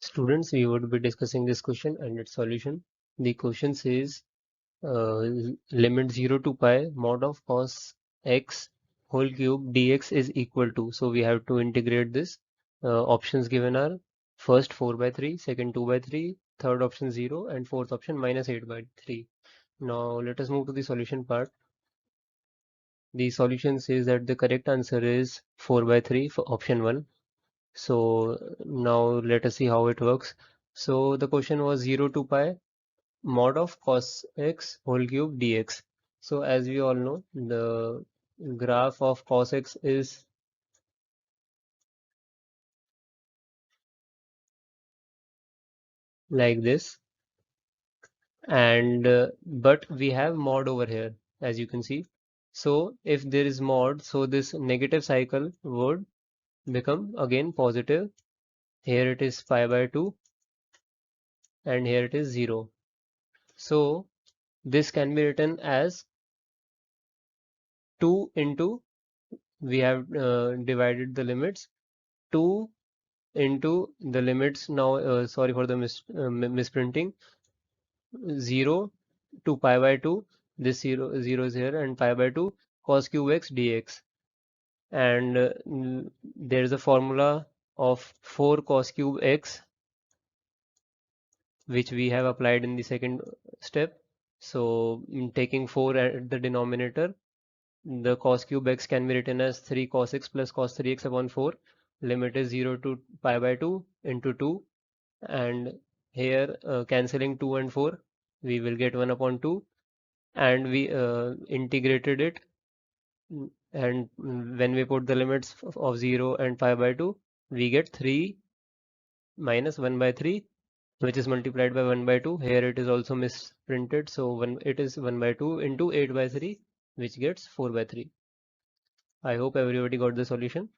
Students, we would be discussing this question and its solution. The question says limit 0 to pi mod of cos x whole cube dx is equal to. So we have to integrate this. Options given are first 4 by 3, second 2 by 3, third option 0, and fourth option minus 8 by 3. Now let us move to the solution part. The solution says that the correct answer is 4 by 3 for option 1. So now let us see how it works. So the question was 0 to pi mod of cos x whole cube dx. So as we all know, the graph of cos x is like this, and but we have mod over here, as you can see. So if there is mod, so this negative cycle would become again positive. Here it is pi by 2 and here it is 0. So this can be written as 2 into, we have divided the limits, 2 into the limits now, sorry for the misprinting, 0 to pi by 2, this 0 is here, and pi by 2 cos cube x dx. And there is a formula of 4 cos cube x which we have applied in the second step. So taking 4 at the denominator, the cos cube x can be written as 3 cos x plus cos 3x upon 4. Limit is 0 to pi by 2 into 2. And here cancelling 2 and 4, we will get 1 upon 2. And we integrated it. And when we put the limits of 0 and pi by 2, we get 3 minus 1 by 3, which is multiplied by 1 by 2. Here it is also misprinted, so it is 1 by 2 into 8 by 3, which gets 4 by 3. I hope everybody got the solution.